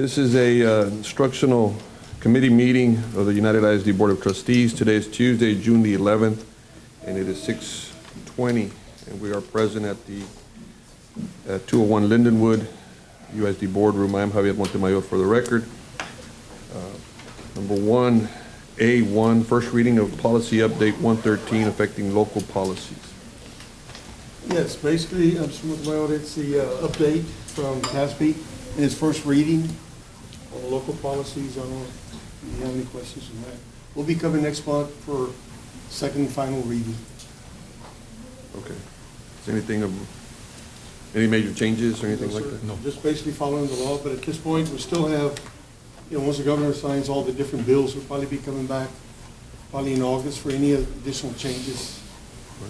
This is a instructional committee meeting of the United ISD Board of Trustees. Today is Tuesday, June the 11th, and it is 6:20, and we are present at the 201 Lindenwood USD Boardroom. I am Javier Montemayor for the record. Number 1A1, first reading of policy update 113 affecting local policies. Yes, basically, Mr. Montemayor, it's the update from CASB in its first reading on the local policies. I don't know if you have any questions on that. We'll be coming next month for second and final reading. Okay. Is anything of any major changes or anything No, like sir. that? No, just basically following the law, but at this point, we still have, once the governor signs all the different bills, we'll probably be coming back probably in August for any additional changes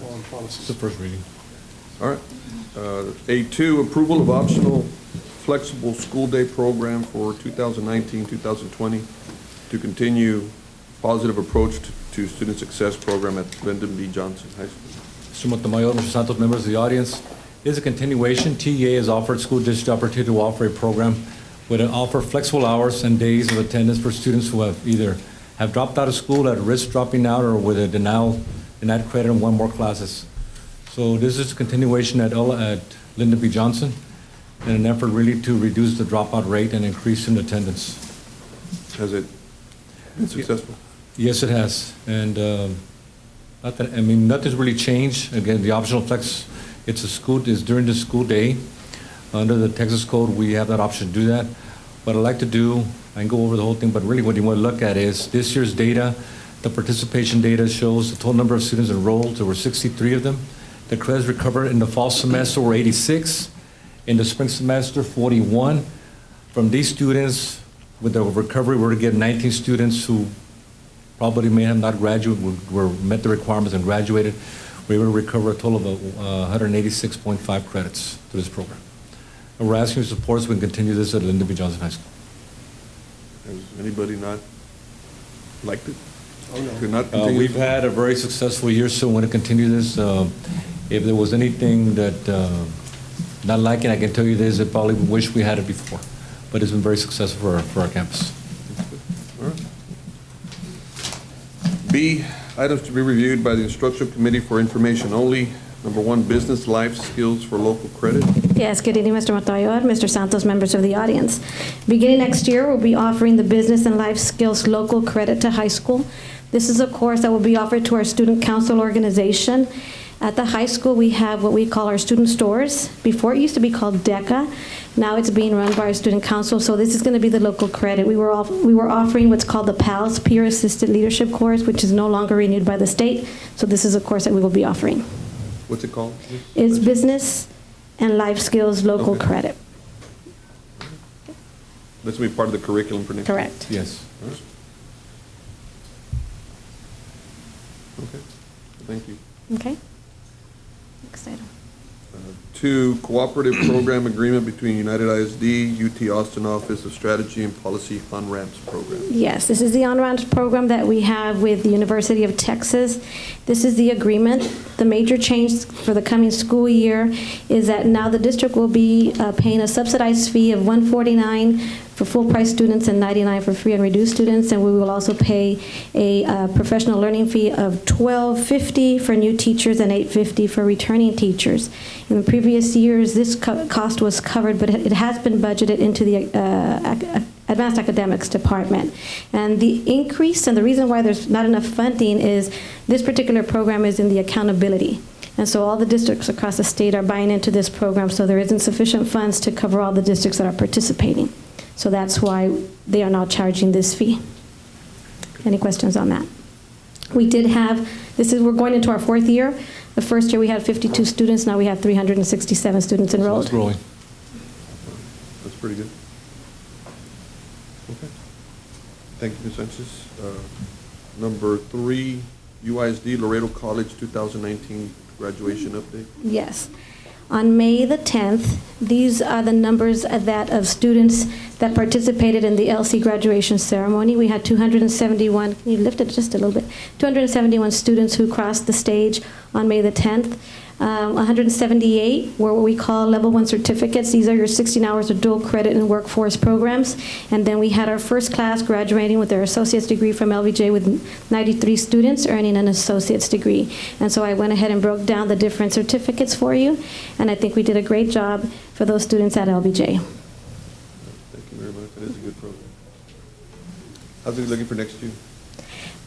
on policies. It's the first reading. All right. A2, approval of optional flexible school day program for 2019-2020 to continue positive approach to student success program at Lyndon B. Johnson High School. Mr. Montemayor, Mr. Santos, members of the audience, this is a continuation. TEA has offered school district opportunity to offer a program with an offer flexible hours and days of attendance for students who have either have dropped out of school at risk dropping out or with a denied credit in one more classes. So this is a continuation at Lyndon B. Johnson in an effort really to reduce the dropout rate and increase in attendance. Has it been successful? Yes, it has. And nothing's really changed. Again, the optional flex, it's during the school day. Under the Texas Code, we have that option to do that. What I'd like to do, I can go over the whole thing, but really what you want to look at is this year's data. The participation data shows the total number of students enrolled. There were 63 of them. The credits recovered in the fall semester were 86. In the spring semester, 41. From these students, with the recovery, we're to get 19 students who probably may have not graduated, met the requirements and graduated. We were able to recover a total of 186.5 credits through this program. And we're asking your support so we can continue this at Lyndon B. Johnson High School. Has anybody not liked it? Oh, no. Could not continue? We've had a very successful year, so we want to continue this. If there was anything that not liking, I can tell you this, I probably wish we had it before, but it's been very successful for our campus. All right. B, items to be reviewed by the Instructional Committee for information only. Number 1, business life skills for local credit. Yes, good evening, Mr. Montemayor, Mr. Santos, members of the audience. Beginning next year, we'll be offering the Business and Life Skills Local Credit to High School. This is a course that will be offered to our student council organization. At the high school, we have what we call our student stores. Before, it used to be called DECA. Now it's being run by our student council, so this is going to be the local credit. We were offering what's called the PALS, Peer Assisted Leadership course, which is no longer renewed by the state, so this is a course that we will be offering. What's it called? It's Business and Life Skills Local Okay. Credit. This will be part of the curriculum for next year? Correct. Yes. All right. Okay, thank you. Okay. Next item. 2, cooperative program agreement between United ISD, UT Austin Office of Strategy and Policy on-ramps program. Yes, this is the on-ramps program that we have with the University of Texas. This is the agreement. The major change for the coming school year is that now the district will be paying a subsidized fee of $149 for full-price students and $99 for free and reduced students, and we will also pay a professional learning fee of $12.50 for new teachers and $8.50 for returning teachers. In the previous years, this cost was covered, but it has been budgeted into the Advanced Academics Department. And the increase, and the reason why there's not enough funding is this particular program is in the accountability. And so all the districts across the state are buying into this program, so there isn't sufficient funds to cover all the districts that are participating. So that's why they are now charging this fee. Any questions on that? We did have, we're going into our 4th year. The first year we had 52 students, now we have 367 students enrolled. It's growing. That's pretty good. Okay. Thank you, Ms. Sanchez. Number 3, UISD Laredo College 2019 graduation update. Yes. On May the 10th, these are the numbers of students that participated in the LC graduation ceremony. We had 271, can you lift it just a little bit? 271 students who crossed the stage on May the 10th. 178 were what we call level 1 certificates. These are your 16 hours of dual credit and workforce programs. And then we had our first class graduating with their associate's degree from LVJ with 93 students earning an associate's degree. And so I went ahead and broke down the different certificates for you, and I think we did a great job for those students at LVJ. Thank you very much. That is a good program. How's it looking for next year?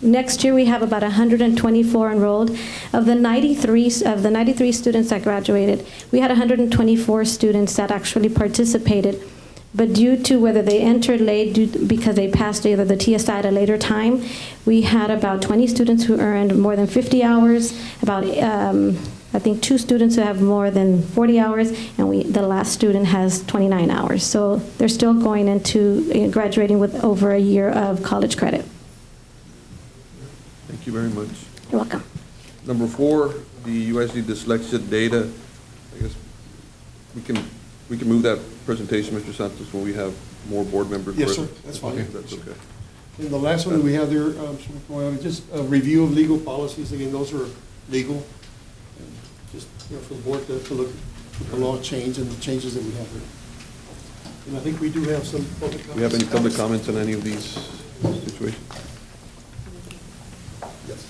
Next year, we have about 124 enrolled. Of the 93 students that graduated, we had 124 students that actually participated. But due to whether they entered late because they passed either the TSI at a later time, we had about 20 students who earned more than 50 hours, about I think 2 students who have more than 40 hours, and the last student has 29 hours. So they're still going into graduating with over a year of college credit. Thank you very much. You're welcome. Number 4, the USD dyslexia data. I guess we can move that presentation, Mr. Santos, when we have more board members. Yes, present. sir. That's fine. Okay, that's okay. And the last one that we have there, just a review of legal policies. Again, those are legal. And just, for the board to look at the law change and the changes that we have there. And I think we do have some public comments. Do we have any public comments on any of these situations? Yes.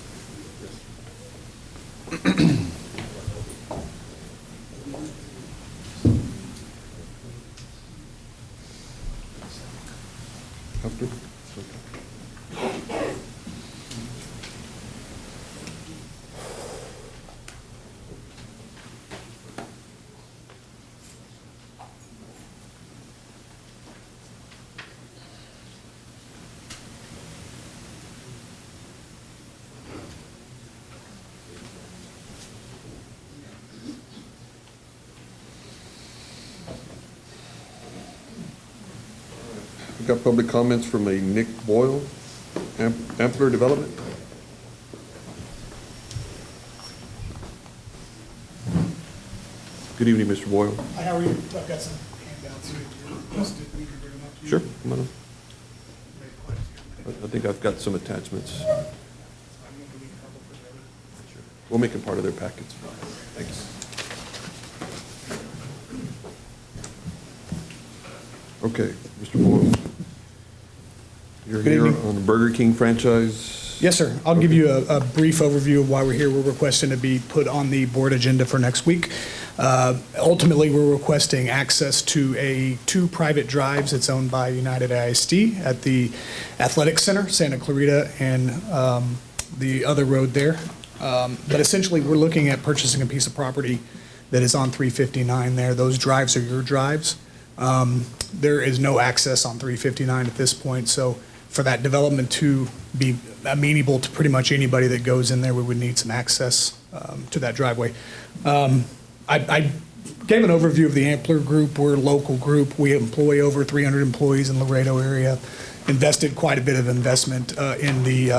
After? We've got public comments from a Nick Boyle, Ampler Development. Good evening, Mr. Boyle. Hi, how are you? I've got some handouts here. Listed. We can bring them up to you. Sure, come on up. Made quite a few. I think I've got some attachments. I'm going to leave a couple for David. We'll make them part of their packets. Thanks. Okay, Mr. Boyle. You're Good here evening. on the Burger King franchise. Yes, sir. I'll give you a brief overview of why we're here. We're requesting to be put on the board agenda for next week. Ultimately, we're requesting access to 2 private drives. It's owned by United ISD at the Athletic Center, Santa Clarita, and the other road there. But essentially, we're looking at purchasing a piece of property that is on 359 there. Those drives are your drives. There is no access on 359 at this point, so for that development to be amenable to pretty much anybody that goes in there, we would need some access to that driveway. I gave an overview of the Ampler Group. We're a local group. We employ over 300 employees in the Laredo area. Invested quite a bit of investment in the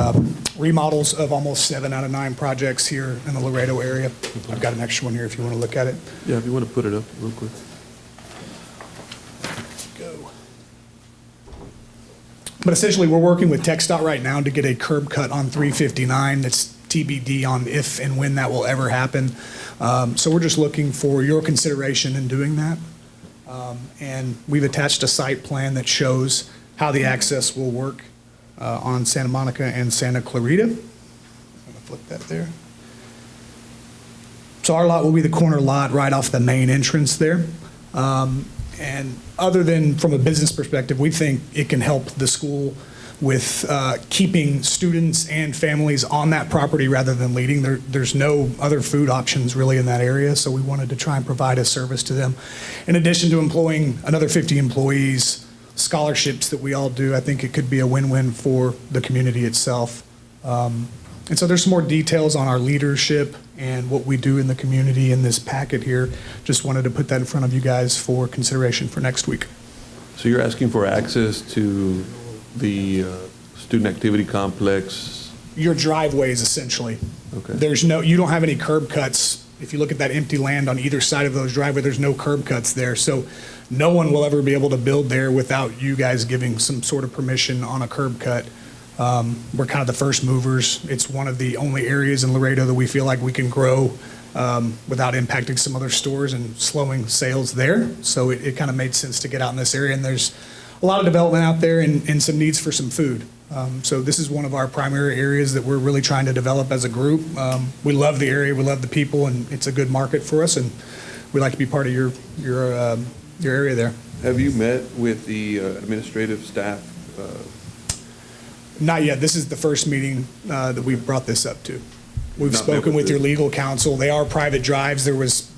remodels of almost 7 out of 9 projects here in the Laredo area. I've got an extra one here if you want to look at it. Yeah, if you want to put it up real quick. Go. But essentially, we're working with TxDOT right now to get a curb cut on 359. That's TBD on if and when that will ever happen. So we're just looking for your consideration in doing that. And we've attached a site plan that shows how the access will work on Santa Monica and Santa Clarita. I'm going to flip that there. So our lot will be the corner lot right off the main entrance there. And other than from a business perspective, we think it can help the school with keeping students and families on that property rather than leaving. There's no other food options really in that area, so we wanted to try and provide a service to them. In addition to employing another 50 employees, scholarships that we all do, I think it could be a win-win for the community itself. And so there's some more details on our leadership and what we do in the community in this packet here. Just wanted to put that in front of you guys for consideration for next week. So you're asking for access to the student activity complex? Your driveways, essentially. Okay. You don't have any curb cuts. If you look at that empty land on either side of those driveways, there's no curb cuts there. So no one will ever be able to build there without you guys giving some sort of permission on a curb cut. We're kind of the first movers. It's one of the only areas in Laredo that we feel like we can grow without impacting some other stores and slowing sales there. So it kind of made sense to get out in this area, and there's a lot of development out there and some needs for some food. So this is one of our primary areas that we're really trying to develop as a group. We love the area, we love the people, and it's a good market for us, and we'd like to be part of your area there. Have you met with the administrative staff? Not yet. This is the first meeting that we've brought this up to. We've Not met spoken with with your the- legal counsel. They are private drives.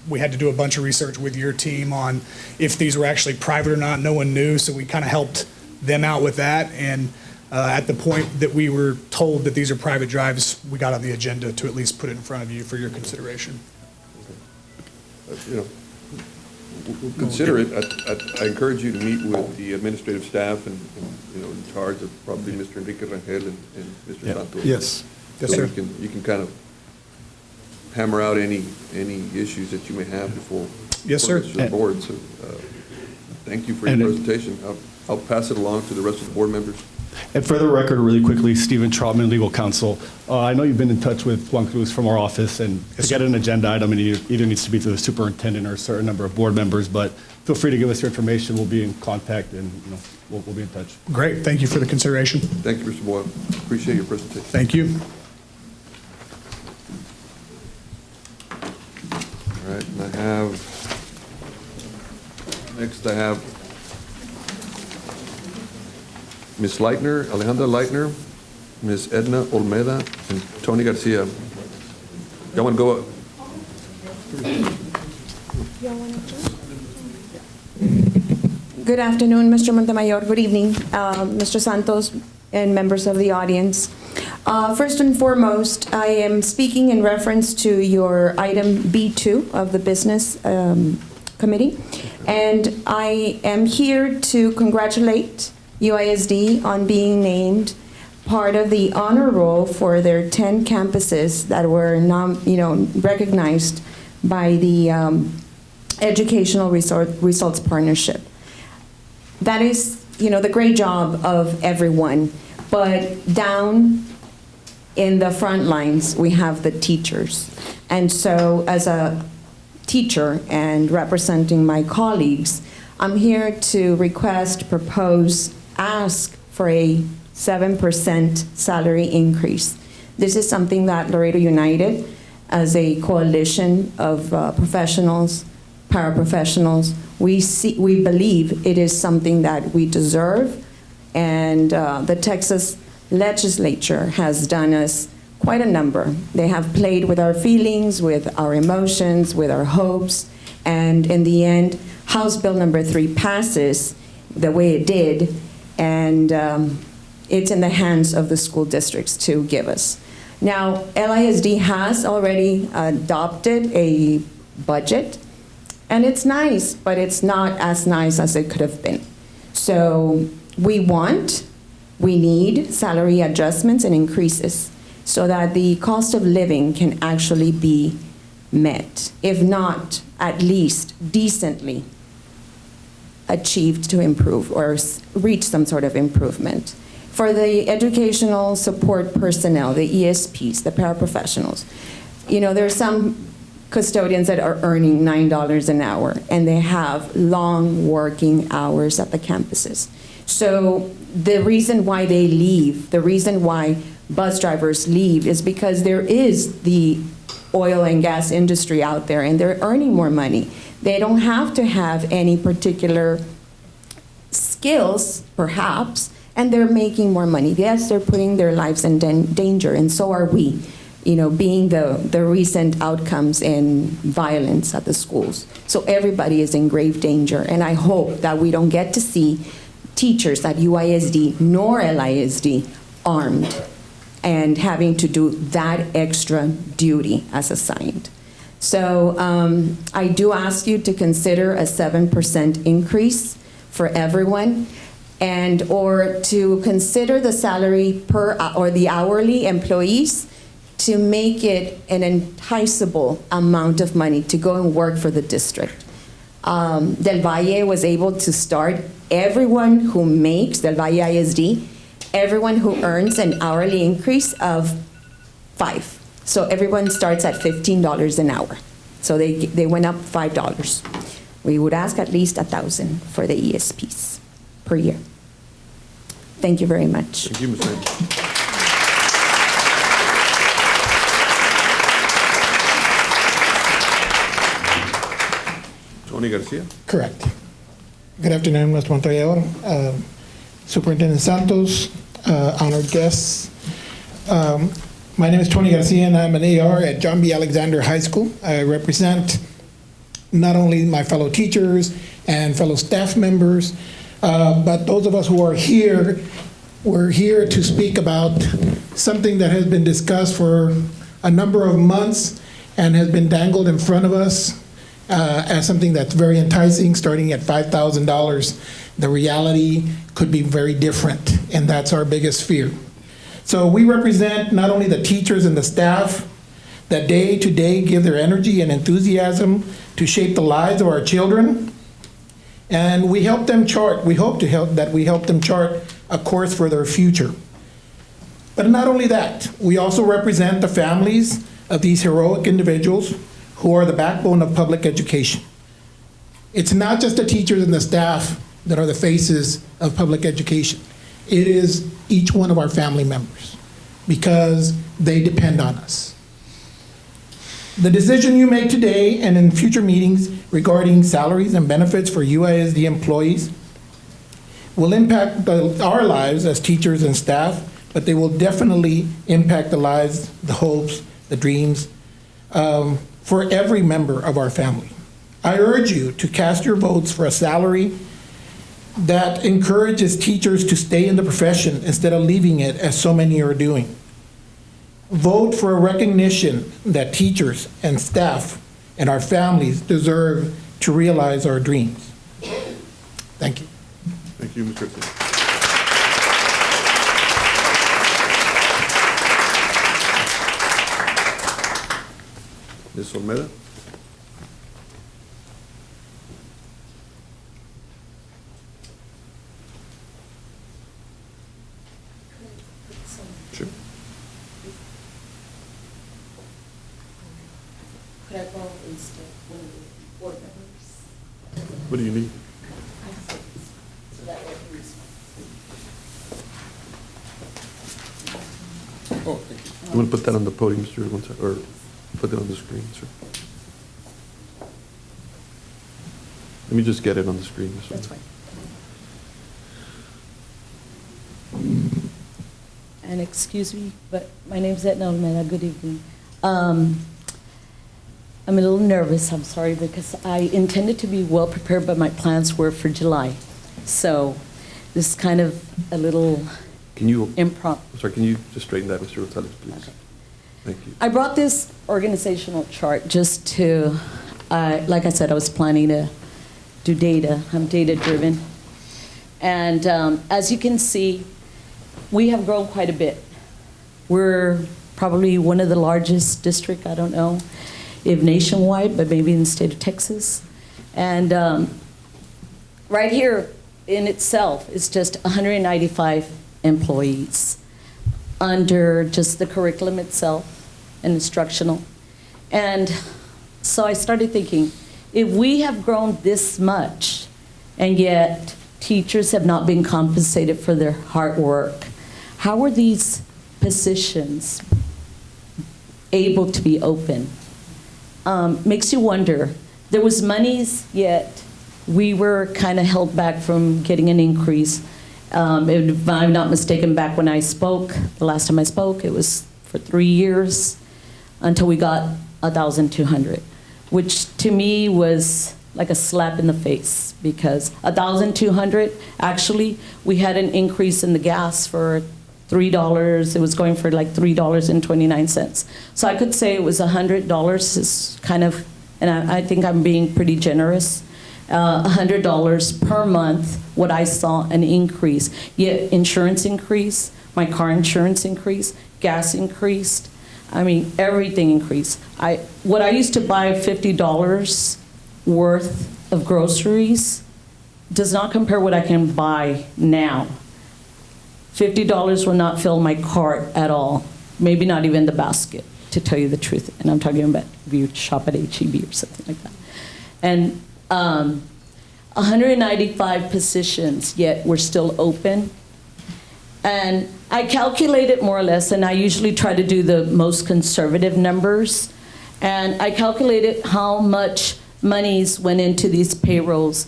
We had to do a bunch of research with your team on if these were actually private or not. No one knew, so we kind of helped them out with that. And at the point that we were told that these are private drives, we got on the agenda to at least put it in front of you for your consideration. You know, we'll consider it. I encourage you to meet with the administrative staff and, you know, in charge of probably Mr. Enrique Rangel and Mr. Santos. Yes. Yes, So sir. you can kind of hammer out any issues that you may have before. Yes, sir. before the board. So, thank you for your presentation. I'll pass it along to the rest of the board members. And for the record, really quickly, Stephen Trotman, legal counsel. I know you've been in touch with Juan Cruz from our office, and to get an agenda item, it either needs to be to the superintendent or a certain number of board members, but feel free to give us your information. We'll be in contact, and you know, we'll be in touch. Great. Thank you for the consideration. Thank you, Mr. Boyle. Appreciate your presentation. Thank you. All right, and next I have Ms. Leitner, Alejandra Leitner, Ms. Edna Olmeda, and Tony Garcia. Y'all want to go up? Good afternoon, Mr. Montemayor. Good evening, Mr. Santos and members of the audience. First and foremost, I am speaking in reference to your item B2 of the Business Committee, and I am here to congratulate UISD on being named part of the honor roll for their 10 campuses that were recognized by the Educational Results Partnership. That is, the great job of everyone, but down in the front lines, we have the teachers. And so as a teacher and representing my colleagues, I'm here to request, propose, ask for a 7% salary increase. This is something that Laredo United, as a coalition of professionals, paraprofessionals, we believe it is something that we deserve, and the Texas legislature has done us quite a number. They have played with our feelings, with our emotions, with our hopes, and in the end, House Bill number 3 passes the way it did, and it's in the hands of the school districts to give us. Now, LISD has already adopted a budget, and it's nice, but it's not as nice as it could have been. So we need salary adjustments and increases so that the cost of living can actually be met, if not at least decently achieved to improve or reach some sort of improvement. For the educational support personnel, the ESPs, the paraprofessionals, there are some custodians that are earning $9 an hour, and they have long working hours at the campuses. So the reason why they leave, the reason why bus drivers leave is because there is the oil and gas industry out there, and they're earning more money. They don't have to have any particular skills, perhaps, and they're making more money. Yes, they're putting their lives in danger, and so are we, being the recent outcomes in violence at the schools. So everybody is in grave danger, and I hope that we don't get to see teachers at UISD nor LISD armed and having to do that extra duty as assigned. So I do ask you to consider a 7% increase for everyone, or to consider the salary or the hourly employees to make it an enticable amount of money to go and work for the district. Del Valle was able to start everyone who makes, Del Valle ISD, everyone who earns an hourly increase of $5. So everyone starts at $15 an hour. So they went up $5. We would ask at least $1,000 for the ESPs per year. Thank you very much. Thank you, Ms. Sánchez. Tony Garcia? Correct. Good afternoon, Mr. Montoya, Superintendent Santos, honored guests. My name is Tony Garcia, and I'm an AR at John B. Alexander High School. I represent not only my fellow teachers and fellow staff members, but those of us who are here, we're here to speak about something that has been discussed for a number of months and has been dangled in front of us as something that's very enticing, starting at $5,000. The reality could be very different, and that's our biggest fear. So we represent not only the teachers and the staff that day to day give their energy and enthusiasm to shape the lives of our children, and we help them chart, we hope to help them chart a course for their future. But not only that, we also represent the families of these heroic individuals who are the backbone of public education. It's not just the teachers and the staff that are the faces of public education. It is each one of our family members, because they depend on us. The decision you make today and in future meetings regarding salaries and benefits for UISD employees will impact our lives as teachers and staff, but they will definitely impact the lives, the hopes, the dreams for every member of our family. I urge you to cast your votes for a salary that encourages teachers to stay in the profession instead of leaving it, as so many are doing. Vote for a recognition that teachers and staff and our families deserve to realize our dreams. Thank you. Thank you, Mr. Garcia. Ms. Olmeda? Sure. Could I call instead one of the board members? What do you need? So that way we respond. Oh, thank you. You want to put that on the podium, Mr. Gonzalez, or put it on the screen, sir? Let me just get it on the screen. That's fine. And excuse me, but my name's Etna Olmeda. Good evening. I'm a little nervous, I'm sorry, because I intended to be well prepared, but my plans were for July. So this is kind of a little impromptu. I'm sorry, can you just straighten that, Mr. Gonzalez, please? Okay. Thank you. I brought this organizational chart just to, like I said, I was planning to do data. I'm data-driven. And as you can see, we have grown quite a bit. We're probably one of the largest districts, I don't know if nationwide, but maybe in the state of Texas. And right here in itself is just 195 employees under just the curriculum itself and instructional. And so I started thinking, if we have grown this much and yet teachers have not been compensated for their hard work, how are these positions able to be open? Makes you wonder. There was monies, yet we were kind of held back from getting an increase. If I'm not mistaken, back when I spoke, the last time I spoke, it was for 3 years until we got 1,200, which to me was like a slap in the face, because 1,200, actually, we had an increase in the gas for $3. It was going for like $3.29. So I could say it was $100 is kind of, and I think I'm being pretty generous, $100 per month, what I saw an increase. Yet insurance increased, my car insurance increased, gas increased. I mean, everything increased. What I used to buy $50 worth of groceries does not compare what I can buy now. $50 will not fill my cart at all, maybe not even the basket, to tell you the truth. And I'm talking about if you shop at H-E-B or something like that. And 195 positions, yet we're still open. And I calculated more or less, and I usually try to do the most conservative numbers. And I calculated how much monies went into these payrolls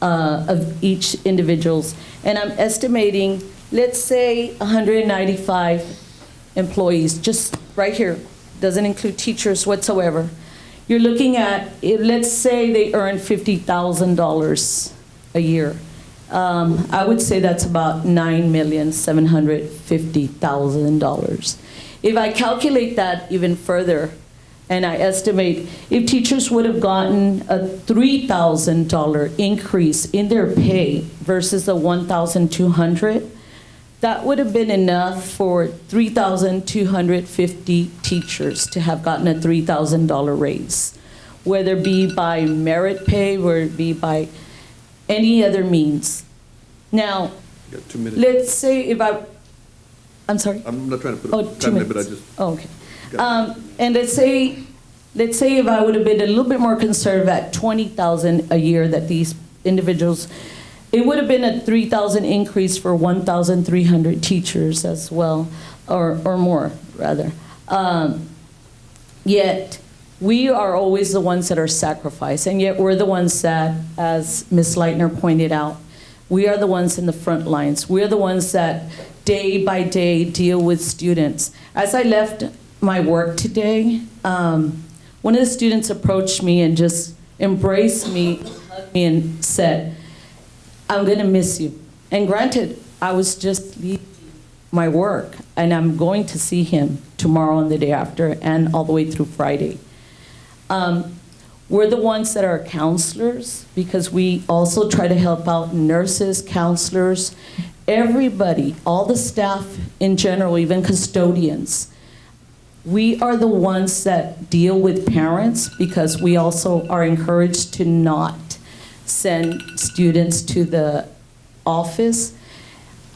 of each individuals. And I'm estimating, let's say 195 employees, just right here, doesn't include teachers whatsoever. You're looking at, let's say they earn $50,000 a year. I would say that's about $9,750,000. If I calculate that even further, and I estimate if teachers would have gotten a $3,000 increase in their pay versus the $1,200, that would have been enough for 3,250 teachers to have gotten a $3,000 raise, whether it be by merit pay, whether it be by any other means. Now, You got 2 minutes. let's say if I'm sorry? I'm not trying to put Oh, a 2 time limit, but I minutes. just. Oh, okay. And let's say if I would have been a little bit more conservative at $20,000 a year that these individuals, it would have been a $3,000 increase for 1,300 teachers as well, or more rather. Yet we are always the ones that are sacrificed, and yet we're the ones that, as Ms. Leitner pointed out, we are the ones in the front lines. We're the ones that day by day deal with students. As I left my work today, one of the students approached me and just embraced me, hugged me, and said, "I'm going to miss you." And granted, I was just leaving my work, and I'm going to see him tomorrow and the day after, and all the way through Friday. We're the ones that are counselors, because we also try to help out nurses, counselors, everybody, all the staff in general, even custodians. We are the ones that deal with parents, because we also are encouraged to not send students to the office.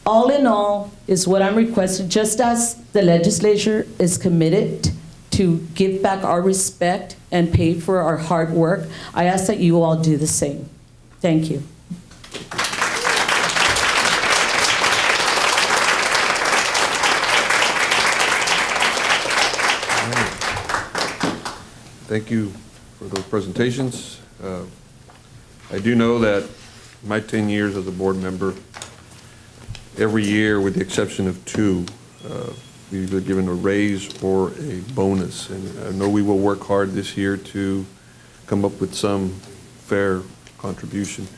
All in all is what I'm requesting, just as the legislature is committed to give back our respect and pay for our hard work, I ask that you all do the same. Thank you. Thank you for those presentations. I do know that my 10 years as a board member, every year, with the exception of 2, we've either given a raise or a bonus. And I know we will work hard this year to come up with some fair contribution.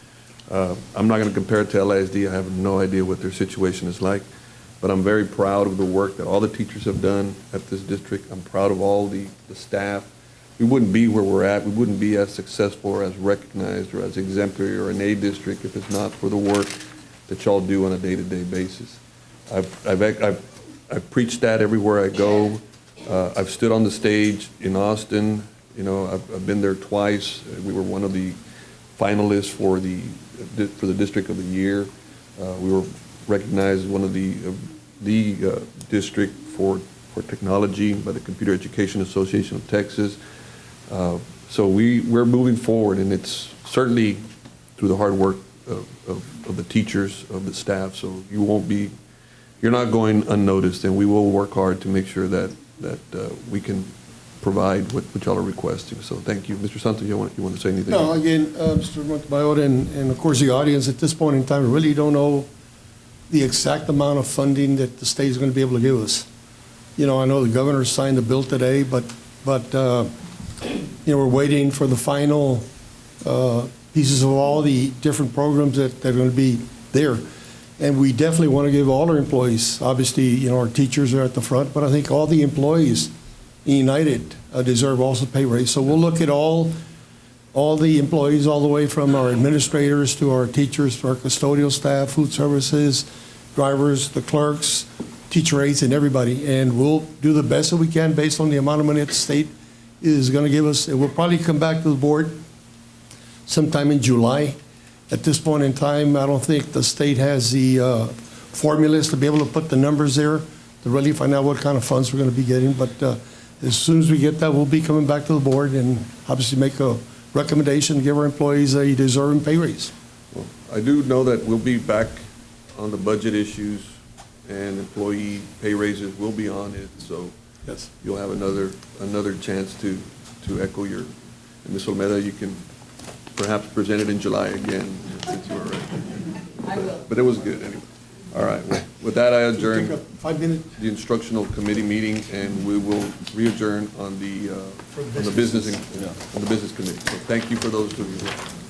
I'm not going to compare it to LISD. I have no idea what their situation is like, but I'm very proud of the work that all the teachers have done at this district. I'm proud of all the staff. We wouldn't be where we're at. We wouldn't be as successful or as recognized or as exemplary or an A district if it's not for the work that y'all do on a day-to-day basis. I've preached that everywhere I go. I've stood on the stage in Austin. You know, I've been there twice. We were one of the finalists for the District of the Year. We were recognized as one of the district for technology by the Computer Education Association of Texas. So we're moving forward, and it's certainly through the hard work of the teachers, of the staff. So you're not going unnoticed, and we will work hard to make sure that we can provide what y'all are requesting. So thank you. Mr. Santos, you want to say anything? No, again, Mr. Montemayor and of course the audience at this point in time really don't know the exact amount of funding that the state is going to be able to give us. You know, I know the governor signed the bill today, but you know, we're waiting for the final pieces of all the different programs that are going to be there. And we definitely want to give all our employees, obviously, you know, our teachers are at the front, but I think all the employees in United deserve also pay raise. So we'll look at all the employees, all the way from our administrators to our teachers, to our custodial staff, food services, drivers, the clerks, teacher aides, and everybody. And we'll do the best that we can based on the amount of money that the state is going to give us. It will probably come back to the board sometime in July. At this point in time, I don't think the state has the formulas to be able to put the numbers there, to really find out what kind of funds we're going to be getting. But as soon as we get that, we'll be coming back to the board and obviously make a recommendation to give our employees a deserving pay raise. Well, I do know that we'll be back on the budget issues, and employee pay raises will be on it, so Yes. you'll have another chance to echo your, and Ms. Olmeda, you can perhaps present it in July again, since you were right. I will. But it was good anyway. All right, well, with that, I adjourn Take a 5-minute. the instructional committee meeting, and we will re-adjourn on the business committee. So thank you for those of you.